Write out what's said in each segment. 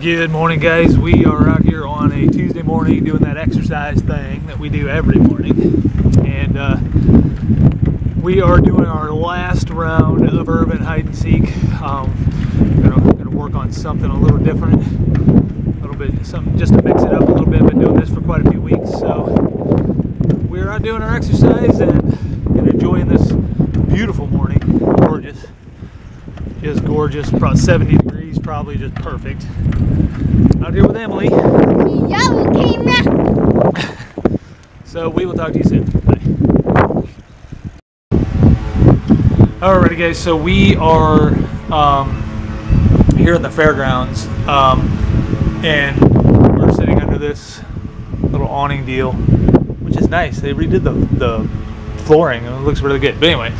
Good morning, guys. We are out here on a Tuesday morning doing that exercise thing that we do every morning, and we are doing our last round of urban hide and seek. Gonna work on something a little different, a little bit, something just to mix it up a little bit. Been doing this for quite a few weeks, so we're out doing our exercise and enjoying this beautiful morning. Gorgeous, just gorgeous. About 70 degrees, probably just perfect. Out here with Emily. So we will talk to you soon. Bye. Alrighty, guys. So we are here in the fairgrounds, and we're sitting under this little awning deal, which is nice. They redid the flooring, and it looks really good. But anyway,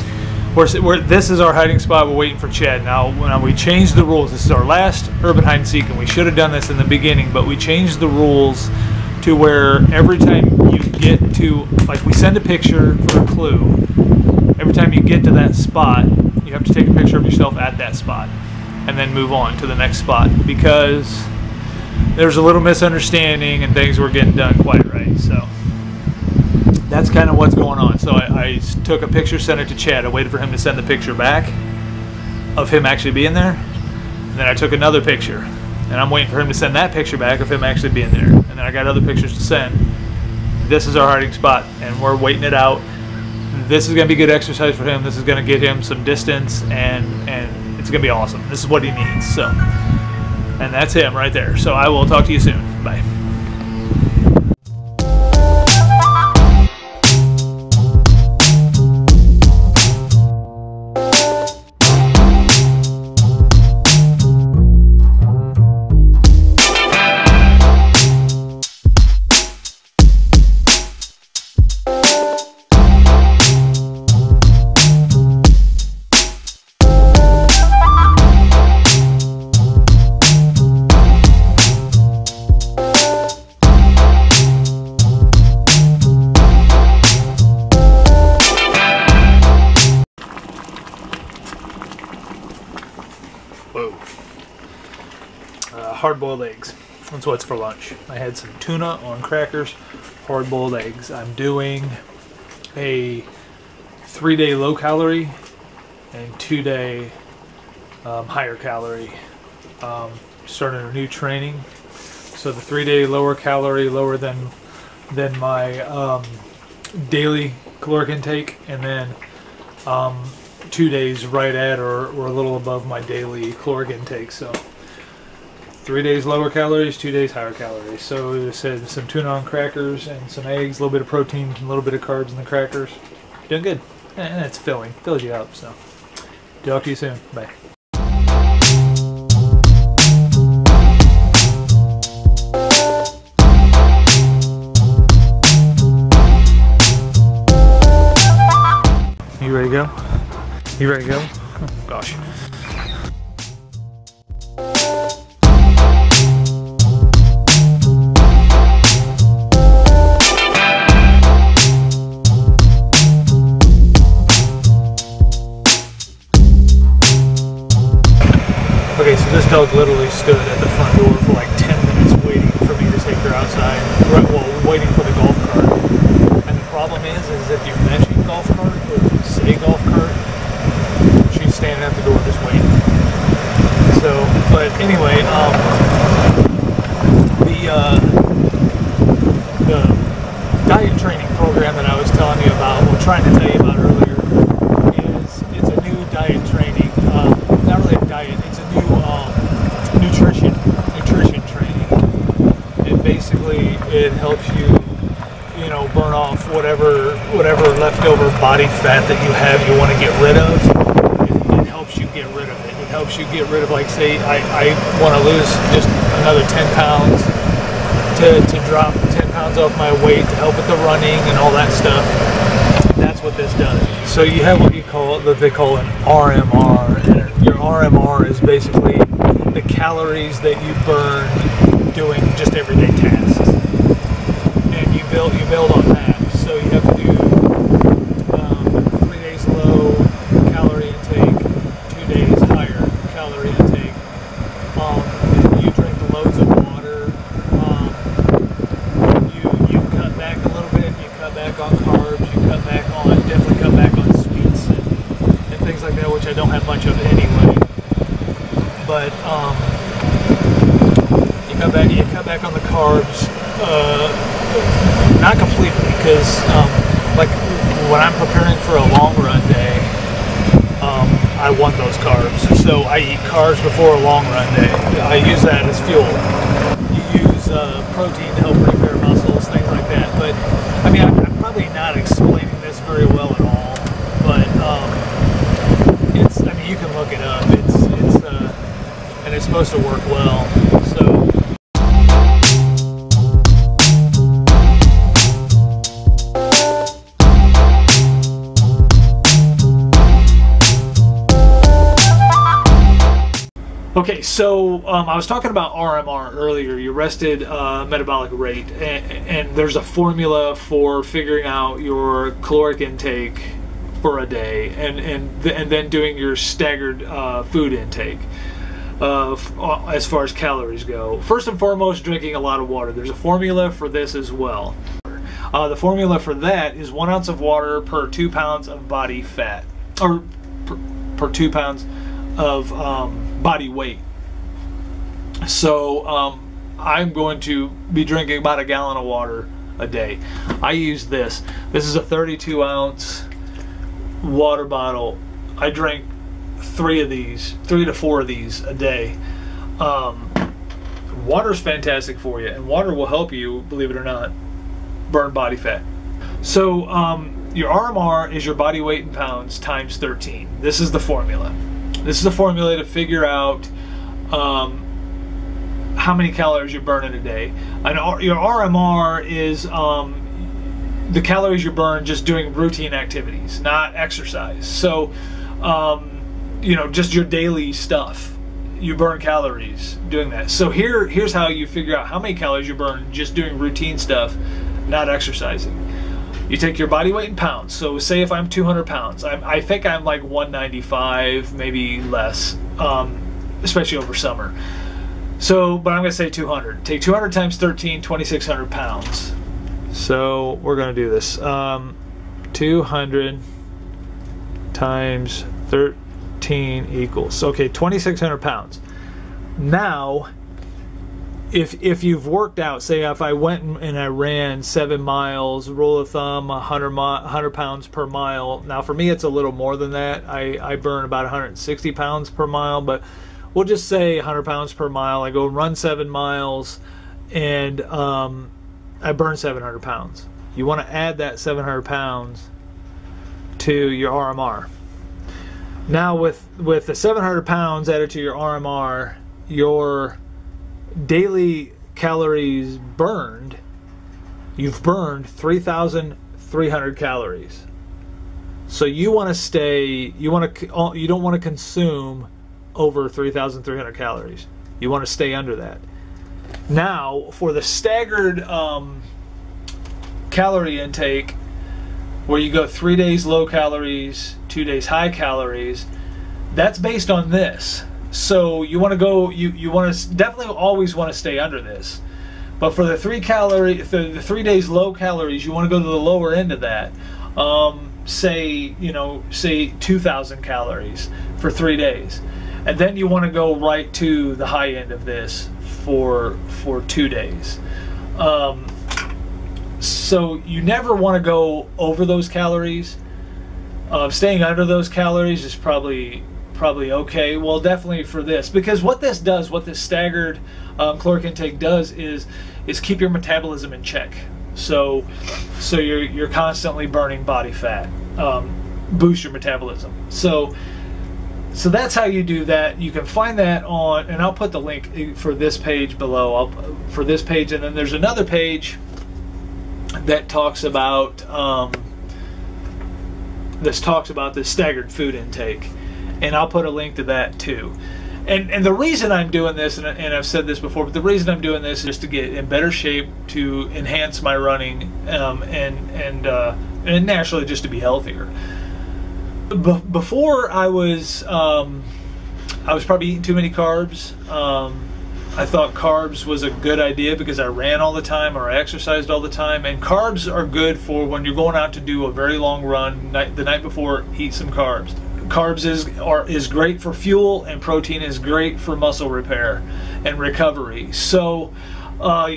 this is our hiding spot. We're waiting for Chad. Now we changed the rules. This is our last urban hide and seek, and we should have done this in the beginning, but we changed the rules to where every time you get to, like, we send a picture for a clue. Every time you get to that spot, you have to take a picture of yourself at that spot and then move on to the next spot, because there's a little misunderstanding and things were getting done quite right. So that's kind of what's going on. So I took a picture, sent it to Chad. I waited for him to send the picture back of him actually being there. And then I took another picture, and I'm waiting for him to send that picture back of him actually being there. And then I got other pictures to send. This is our hiding spot, and we're waiting it out. This is going to be good exercise for him. This is going to get him some distance, and it's going to be awesome. This is what he needs. So, and that's him right there. So I will talk to you soon. Bye. Whoa. Hard-boiled eggs. That's what's for lunch. I had some tuna on crackers, hard-boiled eggs. I'm doing a 3-day low-calorie and 2-day higher calorie. Starting a new training. So the 3-day lower calorie, lower than my daily caloric intake, and then 2 days right at or a little above my daily caloric intake. So 3 days lower calories, 2 days higher calories. So I said some tuna on crackers and some eggs, a little bit of protein, a little bit of carbs in the crackers. Doing good, and it's filling, fills you up. So talk to you soon. Bye. You ready to go? You ready to go? Oh, gosh. Okay, so this dog literally stood at the front door for like 10 minutes waiting for me to take her outside. Well, waiting for the golf cart. And the problem is if you mention golf cart or say golf cart, she's standing at the door just waiting. So, but anyway, the diet training program that I was telling you about, well, trying to tell you about earlier, it's a new diet training. Not really a diet, it's a new nutrition training. And basically, it helps you, burn off whatever leftover body fat that you have you want to get rid of. It helps you get rid of it. It helps you get rid of, like, say I want to lose just another 10 pounds to drop 10 pounds off my weight to help with the running and all that stuff. That's what this does. So you have what they call an RMR. And your RMR is basically the calories that you burn doing just everyday tasks. And you build on that. So you have to do 3 days low calorie intake, 2 days higher calorie intake. You drink loads cardio, which I don't have much of anyway. But you cut back on the carbs, not completely, because like when I'm preparing for a long run day, I want those carbs. So I eat carbs before a long run day. I use that as fuel. You use protein to help repair muscles, things like that. But I mean, I'm probably not explaining this very well at all. But I mean, you can look it up. And it's supposed to work well. So. Okay, so I was talking about RMR earlier, your rested metabolic rate, and there's a formula for figuring out your caloric intake for a day, and then doing your staggered food intake as far as calories go. First and foremost, drinking a lot of water. There's a formula for this as well. The formula for that is 1 ounce of water per 2 pounds of body fat, or per 2 pounds of body weight. So I'm going to be drinking about a gallon of water a day. I use this. This is a 32 ounce water bottle. I drink 3 to 4 of these a day. Water's fantastic for you, and water will help you, believe it or not, burn body fat. So your RMR is your body weight in pounds times 13. This is the formula. This is a formula to figure out how many calories you burn in a day. And your RMR is the calories you burn just doing routine activities, not exercise. So, you know, just your daily stuff. You burn calories doing that. So here's how you figure out how many calories you burn just doing routine stuff, not exercising. You take your body weight in pounds. So say if I'm 200 pounds, I think I'm like 195, maybe less, especially over summer. So, but I'm going to say 200. Take 200 times 13, 2,600 pounds. So we're going to do this. 200 times 13 equals, okay, 2,600 pounds. Now, if you've worked out, say if I went and I ran 7 miles, rule of thumb, 100 pounds per mile. Now for me it's a little more than that. I burn about 160 pounds per mile, but we'll just say 100 pounds per mile. I go run 7 miles and I burn 700 pounds. You want to add that 700 pounds to your RMR. Now with the 700 pounds added to your RMR, your daily calories burned, you've burned 3,300 calories. So you want to stay, you don't want to consume over 3,300 calories. You want to stay under that. Now for the staggered calorie intake, where you go 3 days low calories, 2 days high calories, that's based on this. So you want to go, you want to definitely always want to stay under this. But for the 3 3 days low calories, you want to go to the lower end of that. Say 2,000 calories for 3 days. And then you want to go right to the high end of this for 2 days. So you never want to go over those calories. Staying under those calories is probably okay. Well, definitely for this, because what this does, what this staggered caloric intake does is keep your metabolism in check. So you're constantly burning body fat, boost your metabolism. So that's how you do that. You can find that on, and I'll put the link for this page below. For this page, and then there's another page that talks about the staggered food intake. And I'll put a link to that too. And the reason I'm doing this, and I've said this before, but the reason I'm doing this is just to get in better shape, to enhance my running, and naturally just to be healthier. Before I was probably eating too many carbs. I thought carbs was a good idea because I ran all the time or I exercised all the time, and carbs are good for when you're going out to do a very long run. The night before, eat some carbs. carbs is great for fuel, and protein is great for muscle repair and recovery. So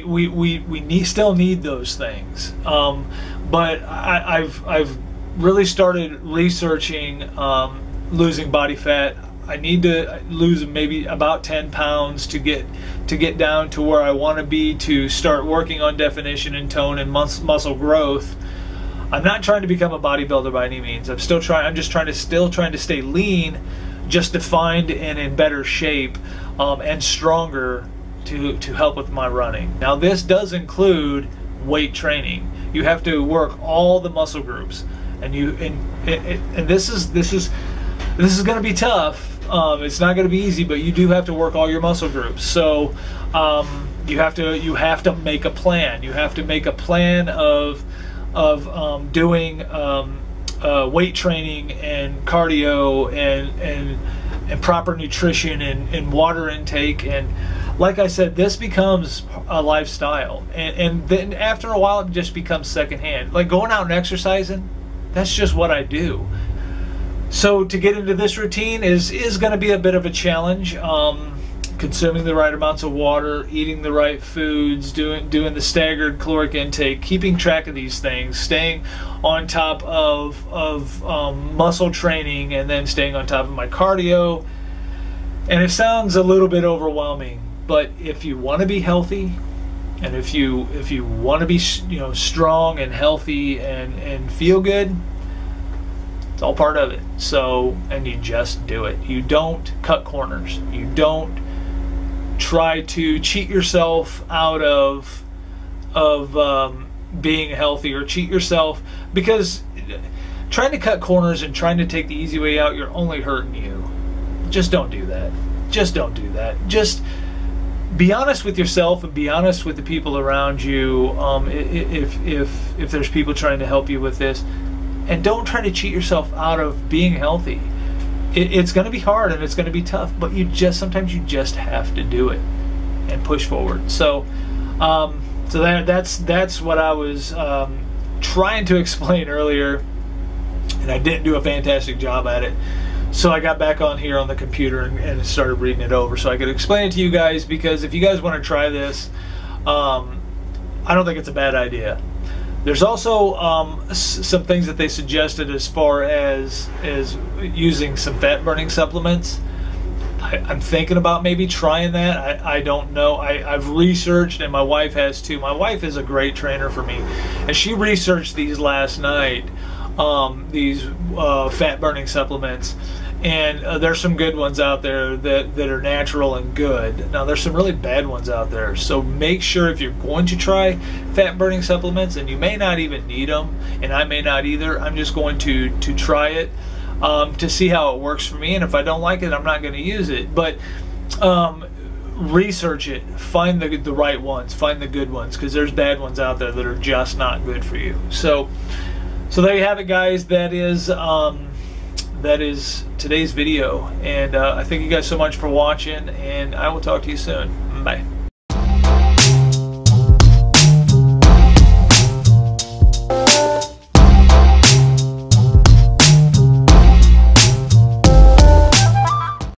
we still need those things. But I've really started researching losing body fat. I need to lose maybe about 10 pounds to get down to where I want to be, to start working on definition and tone and muscle growth. I'm not trying to become a bodybuilder by any means. I'm just trying to stay lean, just defined and in better shape, and stronger to help with my running. Now this does include weight training. You have to work all the muscle groups, and this is going to be tough. It's not going to be easy, but you do have to work all your muscle groups. So you have to make a plan. You have to make a plan of doing weight training and cardio and proper nutrition and water intake. And like I said, this becomes a lifestyle, and then after a while it just becomes secondhand. Like going out and exercising, that's just what I do. So to get into this routine is going to be a bit of a challenge. Consuming the right amounts of water, eating the right foods, doing the staggered caloric intake, keeping track of these things, staying on top of muscle training, and then staying on top of my cardio. And it sounds a little bit overwhelming, but if you want to be healthy, and if you want to be strong and healthy and feel good, it's all part of it. So, and you just do it. You don't cut corners. You don't try to cheat yourself out of being healthy, or cheat yourself, because trying to cut corners and trying to take the easy way out, you're only hurting you. Just don't do that. Just don't do that. Just be honest with yourself and be honest with the people around you. If there's people trying to help you with this, and don't try to cheat yourself out of being healthy. It's going to be hard and it's going to be tough, but sometimes you just have to do it and push forward. So, that's what I was trying to explain earlier, and I didn't do a fantastic job at it. So I got back on here on the computer and started reading it over so I could explain it to you guys, because if you guys want to try this, I don't think it's a bad idea. There's also some things that they suggested as far as using some fat burning supplements. I'm thinking about maybe trying that. I don't know. I've researched, and my wife has too. My wife is a great trainer for me, and she researched these last night, these fat burning supplements. And there's some good ones out there that are natural and good. Now there's some really bad ones out there. So make sure, if you're going to try fat burning supplements, and you may not even need them, and I may not either, I'm just going to try it to see how it works for me. And if I don't like it, I'm not going to use it. But research it, find the right ones, find the good ones, because there's bad ones out there that are just not good for you. So there you have it, guys. That is today's video, and I thank you guys so much for watching, and I will talk to you soon. Bye.